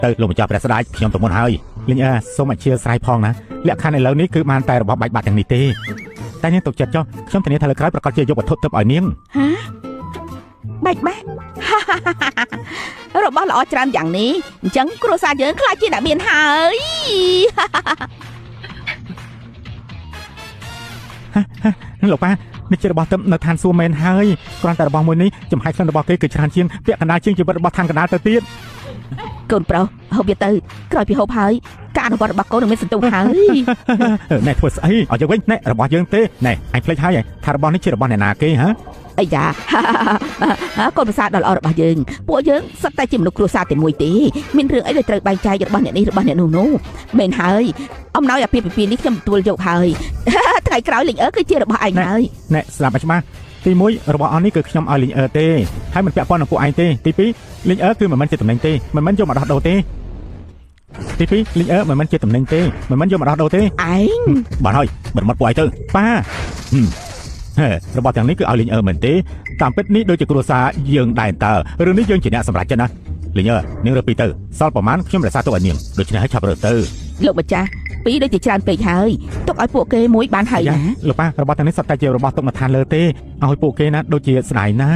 ទៅលោកម្ចាស់ព្រះស្ដេចខ្ញុំទៅមុនហើយលេងសូមអធិស្ឋានផងណាលក្ខខណ្ឌឥឡូវនេះគឺបានតែរបស់បាច់បាត់ទាំងនេះទេតែនាងទុកចិត្តចុះខ្ញុំធានាថាលើក្រោយប្រកាសជាយកវត្ថុទិព្វឲ្យនាងហាបាច់បាត់របស់ល្អច្រើនយ៉ាងនេះអញ្ចឹងគ្រួសារយើងខ្លាចជាអ្នកមានហើយលោកប៉ានេះជារបស់ទិព្វនៅឋានសួគ៌មែនហើយគ្រាន់តែរបស់មួយនេះចំហាយខ្លួនរបស់គេគឺច្រើនជាងពាក់កណ្ដាលជាងជីវិតរបស់ឋានកណ្ដាលទៅទៀតកូនប្រុសហូបវាទៅក្រោយពីហូបហើយការអនុវត្តរបស់កូននឹងមានសន្ទុះហើយណែធ្វើស្អីឲ្យយើងវិញណែរបស់យើងទេណែអញភ្លេចហើយថារបស់នេះជារបស់អ្នកណាគេហ៎អាយ៉ាកូនប្រសាដល់ល្អរបស់យើងពួកយើងសុទ្ធតែជាមនុស្សគ្រួសារតែមួយទេមានរឿងអីដែលត្រូវបែងចែករបស់អ្នកនេះរបស់អ្នកនោះមែនហើយអំណោយអាពាហ៍ពិពាហ៍នេះខ្ញុំទទួលយកហើយថ្ងៃក្រោយលេងគឺជារបស់ឯងហើយណែស្ដាប់ឲ្យច្បាស់ទី1របស់អស់នេះគឺខ្ញុំឲ្យលេងទេហើយមិនពាក់ព័ន្ធនឹងពួកឯងទេទី2លេងគឺមិនមែនជាតំណែងទេមិនមែនយកមកដោះដូរទេទី2លេងមិនមែនជាតំណែងទេមិនមែនយកមកដោះដូរទេឯងបានហើយបិទមាត់ពួកឯងទៅប៉ារបស់ទាំងនេះគឺឲ្យលេងមែនទេតាមពិតនេះដូចជាគ្រួសារយើងដែរតើរឿងនេះយើងជាអ្នកសម្រេចចិត្តណាលេងនាងរើពីទៅសល់ប្រមាណខ្ញុំរក្សាទុកឲ្យនាងដូច្នេះឲ្យឆាប់រើទៅលោកម្ចាស់ពីរដូចជាច្រើនពេកហើយទុកឲ្យពួកគេមួយបានហើយណាលោកប៉ារបស់ទាំងនេះសុទ្ធតែជារបស់ទុកនៅឋានលើទេឲ្យពួកគេណាដូចជាស្ដាយណា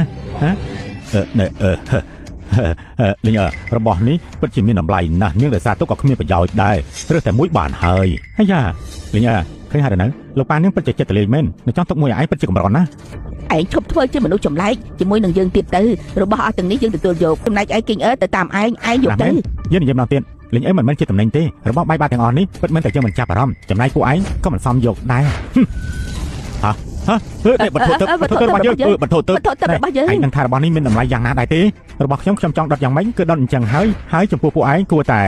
លេងរបស់នេះពិតជាមានតម្លៃណាស់នាងរក្សាទុកក៏គ្មានប្រយោជន៍ដែររើសតែមួយបានហើយហើយយ៉ាលេងឃើញហើយនៅលោកប៉ានាងពិតជាចិត្តលេងមែននៅចង់ទុកមួយឲ្យឯងពិតជាកម្រណាឯងឈប់ធ្វើជាមនុស្សចម្លែកជាមួយនឹងយើងទៀតទៅរបស់អស់ទាំងនេះយើងទទួលយកចំណែកឯងគិញទៅតាមឯងយកទៅយើងនិយាយម្ដងទៀតលេងមិនមែនជាតំណែងទេរបស់បាយបាត់ទាំងអស់នេះពិតមែនតែយើងមិនចាប់អារម្មណ៍ចំណែកពួកឯងក៏មិនសមយកដែរបន្ធូរទឹករបស់យើងបន្ធូរទឹករបស់យើងឯងនឹងថារបស់នេះមានតម្លៃយ៉ាងណាដែរទេរបស់ខ្ញុំចង់ដុតយ៉ាងម៉េចគឺដុតអញ្ចឹងហើយចំពោះពួកឯងគួរតែ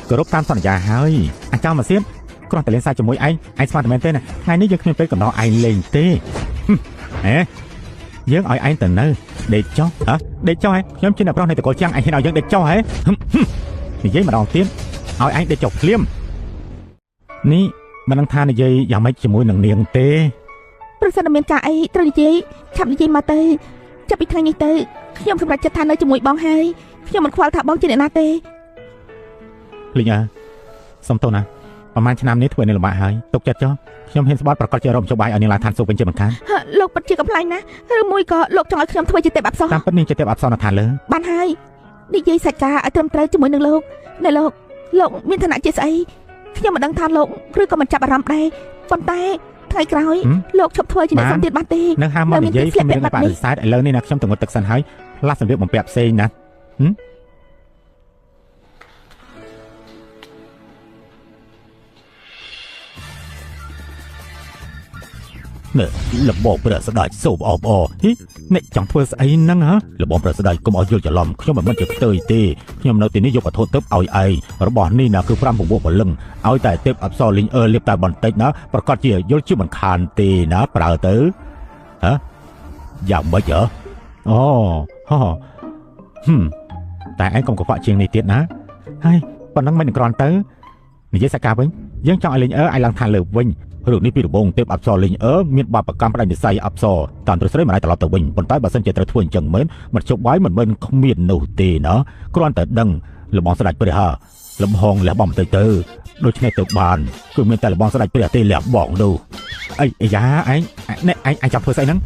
គោរពតាមសន្យាហើយអាចមកសៀតគ្រាន់តែលេងសាច់ជាមួយឯងស្មានតែមែនទេណាថ្ងៃនេះយើងគ្មានពេលកំដរឯងលេងទេយើងឲ្យឯងទៅនៅដេកចុះដេកចុះហ៎ខ្ញុំជាអ្នកប្រុសនៃតកូលចាំងឯងហ៊ានឲ្យយើងដេកចុះហ៎និយាយម្ដងទៀតឲ្យឯងដេកចុះភ្លាមនេះមិនដឹងថានិយាយយ៉ាងម៉េចជាមួយនឹងនាងទេប្រសិនតែមានការអីត្រូវនិយាយឆាប់និយាយមកទៅចាប់ពីថ្ងៃនេះទៅខ្ញុំសម្រេចចិត្តថានៅជាមួយបងហើយខ្ញុំមិនខ្វល់ថាបងជាអ្នកណាទេលីងសុំទោសណាប្រហែលឆ្នាំនេះធ្វើនៅលំបាកហើយទុកចិត្តចុះខ្ញុំហ៊ានស្បត់ប្រកាសជារំចុះបាយឲ្យនាងឡើងឋានសួគ៌វិញជាមិនខានលោកពិតជាកំ pl ាញ់ណាឬមួយក៏លោកចង់ឲ្យខ្ញុំធ្វើជាទេពអប្សរតាមពិតនាងជាទេពអប្សរនៅឋានលើបានហើយនិយាយសាច់ការឲ្យត្រឹមត្រូវជាមួយនឹងលោកណែលោកមានឋានៈជាស្អីខ្ញុំមិនដឹងថាលោកឬក៏មិនចាប់អារម្មណ៍ដែរប៉ុន្តែថ្ងៃក្រោយលោកឈប់ធ្វើជាអ្នកសំទៀតបាត់ទេនឹងហាមកនិយាយខ្ញុំមានបដិសេធឥឡូវនេះណាខ្ញុំទៅងត់ទឹកសិនហើយផ្លាស់សម្ភារបំពាក់ផ្សេងណាលបងព្រះស្ដេចសូមអបអរអ្នកចង់ធ្វើស្អីហ្នឹងហ៎លបងព្រះស្ដេចកុំឲ្យយល់ច្រឡំខ្ញុំមិនមែនជាខ្ទើយទេខ្ញុំនៅទីនេះយកវត្ថុទិព្វឲ្យឯងរបស់នេះណាគឺ5 6ព្រលឹងឲ្យតែទេពអប្សរលីងលៀបតែបន្តិចណាប្រកាសជាយល់ជាមិនខានទេណាប្រើទៅយ៉ាងម៉េចតែឯងកុំកខ្វក់ជាងនេះទៀតណាហើយប៉ុណ្ណឹងមិនគ្រាន់ទៅនិយាយសកម្មវិញយើងចង់ឲ្យលីងឲ្យឡើងឋានលើវិញរឿងនេះពីដំបូងទេពអប្សរលេងមានបាបកម្មផ្ដាច់និស្ស័យអប្សរតាមទ្រស្រីមិនអាចត្រឡប់ទៅវិញប៉ុន្តែបើសិនជាត្រូវធ្វើអញ្ចឹងមែនមិនជប់បាយមិនមែនគ្មាននោះទេណាគ្រាន់តែដឹងលបងស្ដេចព្រះលំហងលះបង់បន្តិចទៅដូច្នេះទៅបានគឺមានតែលបងស្ដេចព្រះទេលះបង់នោះអីយ៉ាឯងចាំធ្វើស្អីហ្នឹង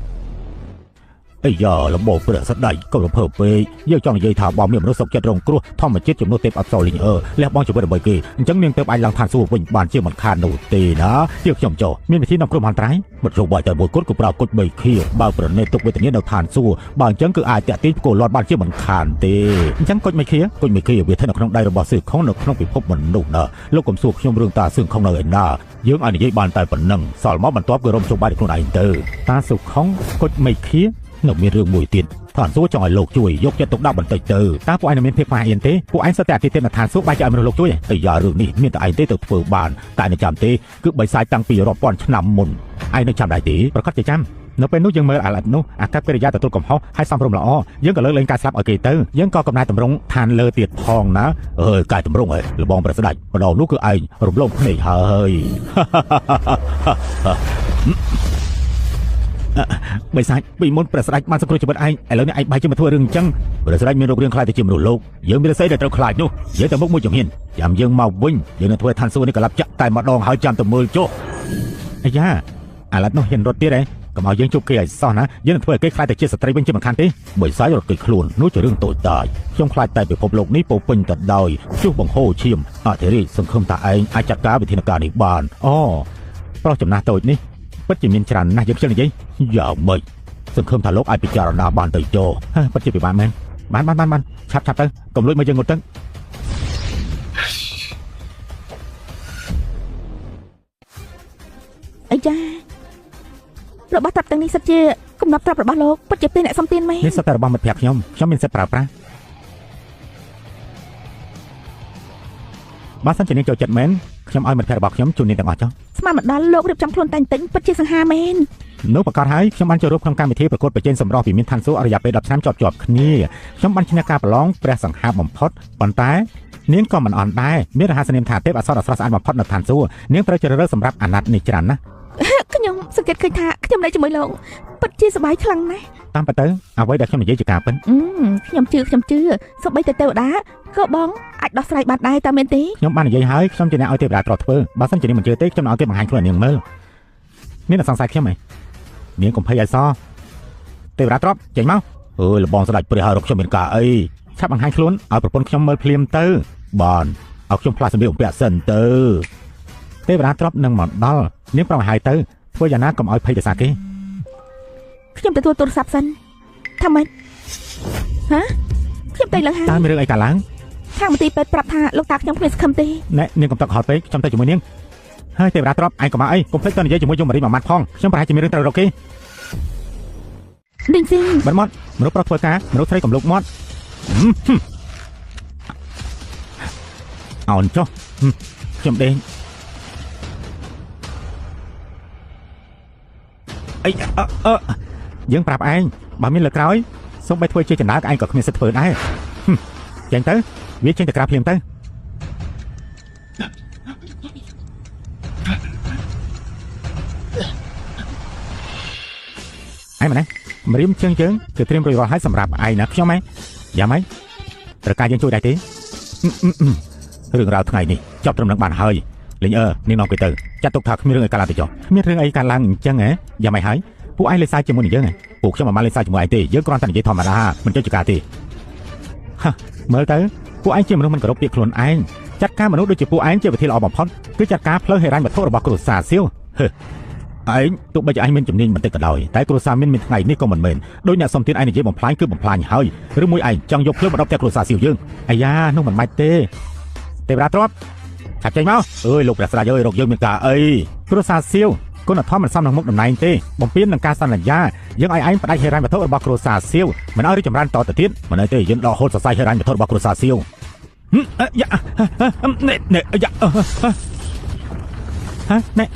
អីយ៉ាលបងព្រះស្ដេចកុំរំភើបពេកយើងចង់និយាយថាបងមានមនុស្សសុខចិត្តរងគ្រោះធម្មជាតិជំនួសទេពអប្សរលេងលះបង់ជីវិតដើម្បីគេអញ្ចឹងនាងទៅអាចឡើងឋានសួគ៌វិញបានជាមិនខាននោះទេណាជាខ្ញុំចុះមានវិធីនាំគ្រោះមហន្តរាយមិនរកបាយតែមួយគត់គឺប្រើគុជ3ខៀវបើប្រណេតទុកវេទនានៅឋានសួគ៌បើអញ្ចឹងគឺអាចតាក់ទាញផ្គោលាត់បានជាមិនខានទេអញ្ចឹងគុជ3ខៀវវាស្ថិតនៅក្នុងដៃរបស់សឿខុងនៅក្នុងពិភពមនុស្សណាលោកកុំសួរខ្ញុំរឿងតាសឿខុងនៅឯណាយើងអាចនិយាយបានតែប៉ុណ្ណឹងសល់មកបន្ទាប់គឺរំជុំបាយខ្លួនឯងទៅតាសឿខុងគុជ3ខៀវនៅមានរឿងមួយទៀតឋានសួគ៌ចង់ឲ្យលោកជួយយកចិត្តទុកដាក់បន្តិចទៅតើពួកឯងមានភាពខ្វះអៀនទេពួកឯងសិតតែអតិថិនៅឋានសួគ៌បាយឲ្យមនុស្សលោកជួយតែយ៉ារឿងនេះមានតែឯងទេទៅធ្វើបានតែនៅចាំទេគឺបីសាយតាំងពីរាប់ពាន់ឆ្នាំមុនឯងនៅចាំដែរទេប្រកាសជាចាំនៅពេលនោះយើងមើលអាឡិតនោះអាកប្បកិរិយាទទួលកំហុសហើយសំរុំល្អយើងក៏លើកលែងការស្លាប់ឲ្យគេទៅយើងក៏កំណែតម្រង់ឋានលើទៀតផងណាកាយតម្រង់ហ៎លបងព្រះស្ដេចម្ដងនោះគឺឯងរំលងភ្នែកហើយ បិសាចពីមុនព្រះស្ដេចបានសង្គ្រោះជីវិតឯងឥឡូវនេះឯងបែរជាមកធ្វើរឿងអញ្ចឹងព្រះស្ដេចមានរូបរាងខ្លាចទៅជាមនុស្សលោកយើងមានរស័យដែលត្រូវខ្លាចនោះយើងទៅមុខមួយជំហានចាំយើងមកវិញយើងនឹងធ្វើឋានសួគ៌នេះកន្លប់ចាក់តែម្ដងហើយចាំទៅមើលចុះអាយ៉ាឥឡូវនោះហ៊ានរត់ទៀតឯងកុំឲ្យយើងជួបគេឲ្យសោះណាយើងនឹងធ្វើឲ្យគេខ្លាចទៅជាស្ត្រីវិញជាមិនខានទេបើសាយរត់គេខ្លួននោះជារឿងតូចតាចខ្ញុំខ្លាចតែពិភពលោកនេះពោពេញទៅដោយព្យុះបង្ហូរឈាមអធិរាជសង្ឃឹមថាឯងអាចចាត់ការវិធានការនេះបានអូប្រុសចំណាស់តូចនេះពិតជាមានច្រើនណាស់យើងខ្ជិលនិយាយយ៉ាម៉េចសង្ឃឹមថាលោកអាចពិចារណាបានទៅចុះពិតជាពិបាកមែនបានឆាប់ទៅកុំលួចមកយើងងត់ទៅអាយ៉ារបស់ត្រាប់ទាំងនេះសិតជាកំណត់ត្រាប់របស់លោកពិតជាពេលអ្នកសំទានមែននេះសិតតែរបស់មិត្តភក្តិខ្ញុំមានសិទ្ធិប្រើប្រាស់បើសិនជានាងចូលចិត្តមែនខ្ញុំឲ្យមិត្តភក្តិរបស់ខ្ញុំជូននាងទាំងអស់ចុះស្មានមកដល់លោករៀបចំខ្លួនតែងតិចពិតជាសង្ហាមែននោះប្រកាសហើយខ្ញុំបានចូលរួមក្នុងកម្មវិធីប្រកួតប្រជែងសម្រស់វិមានឋានសួគ៌អរិយាពេល10ឆ្នាំជាប់គ្នាខ្ញុំបានឈ្នះការប្រឡងព្រះសង្ហាបំផុតប៉ុន្តែនាងក៏មិនអន់ដែរមានរហស្សនាមថាទេពអប្សរដ៏ស្រស់ស្អាតបំផុតនៅឋានសួគ៌នាងត្រូវជ្រើសរើសសម្រាប់អាណត្តិនេះច្រើនណាស់ខ្ញុំសង្កេតឃើញថាខ្ញុំនៅជាមួយលោកពិតជាសប្បាយខ្លាំងណាស់តាមពិតទៅអ្វីដែលខ្ញុំនិយាយជាការពិតខ្ញុំជឿសូម្បីតែទេវតាក៏បងអាចដោះស្រាយបានដែរតើមែនទេខ្ញុំបាននិយាយហើយខ្ញុំជាអ្នកឲ្យទេវតាទ្រព្យធ្វើបើសិនជានាងមិនជឿទេខ្ញុំនឹងឲ្យគេបង្ហាញខ្លួននាងមើលមានតែសង្ស័យខ្ញុំហ៎នាងកុំភ័យឲ្យសទេវតាទ្រព្យចេញមកអើយលបងស្ដេចព្រះហើយរកខ្ញុំមានការអីឆាប់បង្ហាញខ្លួនឲ្យប្រពន្ធខ្ញុំមើលភ្លាមទៅបានឲ្យខ្ញុំផ្លាស់សម្លៀកបំពាក់សិនទៅទេវតាទ្រព្យនឹងមកដល់នាងប្រងឲ្យទៅធ្វើយ៉ាងណាកុំឲ្យភ័យដោយសារគេខ្ញុំទទួលទូរស័ព្ទសិនថាម៉េចខ្ញុំទៅឡើងហើយតើមានរឿងអីកើតឡើងខាងមន្ទីរពេទ្យប្រាប់ថាលោកតាខ្ញុំគ្មានសង្ឃឹមទេណែនាងកុំតឹកហត់ពេកខ្ញុំទៅជាមួយនាងហើយទេវតាទ្រព្យឯងកុំមកអីកុំភ្លេចទៅនិយាយជាមួយយមរាជមួយម៉ាត់ផងខ្ញុំប្រហែលជាមានរឿងត្រូវរកគេដេញស៊ីបាត់មាត់មនុស្សប្រុសធ្វើការមនុស្សស្រីកំលុកមាត់អោនចុះខ្ញុំដេញអីយើងប្រាប់ឯងបើមានលើក្រោយសូមបីធ្វើជាចណ្ដើកឯងក៏គ្មានសិទ្ធិធ្វើដែរចេញទៅវាចេញទៅក្រៅភ្លាមទៅឯងម៉េចម្រាមជើងគឺត្រៀមរួចរាល់ហើយសម្រាប់ឯងណាខ្ញុំហ៎យ៉ាងម៉េចត្រូវការយើងជួយដែរទេរឿងរ៉ាវថ្ងៃនេះចប់ត្រឹមនឹងបានហើយលេងនាងនាំគេទៅចាត់ទុកថាគ្មានរឿងអីកើតឡើងទេចុះគ្មានរឿងអីកើតឡើងអញ្ចឹងហ៎យ៉ាងម៉េចហើយពួកឯងលេងសើចជាមួយនឹងយើងហ៎ពួកខ្ញុំមិនបានលេងសើចជាមួយឯងទេយើងគ្រាន់តែនិយាយធម្មតាមិនចុចចការទេមើលទៅពួកឯងជាមនុស្សមិនគោរពពាក្យខ្លួនឯងចាត់ការមនុស្សដូចជាពួកឯងជាវិធីល្អបំផុតគឺចាត់ការផ្លូវហិរញ្ញវត្ថុរបស់គ្រួសារសៀវឯងទោះបីជាឯងមានជំនាញបន្តិចក៏ដោយតែគ្រួសារមានថ្ងៃនេះក៏មិនមែនដោយអ្នកសុំទៀតឯងនិយាយបំផ្លាញគឺបំផ្លាញហើយឬមួយឯងចង់យកភ្លើងមកដុតផ្ទះគ្រួសារសៀវយើងអាយ៉ានោះមិនបាច់ទេទេវតាទ្រព្យឆាប់ចេញមកអើយលោកព្រះស្ដេចអើយរកយើងមានការអីគ្រួសារសៀវគុណធម៌មិនសមនឹងមុខតំណែងទេបំពេញនឹងការសន្យាយើងឲ្យឯងផ្ដាច់ហិរញ្ញវត្ថុរបស់គ្រួសារសៀវមិនឲ្យរីកចម្រើនតទៅទៀតមិនអីទេយើងដកហូតសរសៃហិរញ្ញវត្ថុរបស់គ្រួសារសៀវយ៉ាណែយ៉ាណែ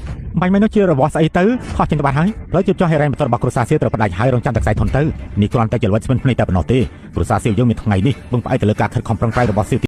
បាញ់មកនោះជារបស់ស្អីទៅខុសចេញទៅបាត់ហើយឥឡូវជិះចុះហិរញ្ញវត្ថុរបស់គ្រួសារសៀវត្រូវផ្ដាច់ហើយរងចាំតែខ្សែធនទៅនេះគ្រាន់តែជាល្បិចស្មិនភ្នែកតែប៉ុណ្ណោះទេគ្រួសារសៀវយើងមានថ្ងៃនេះពឹងផ្អែកទៅលើការខិតខំប្រឹងប្រែងរបស់សៀវ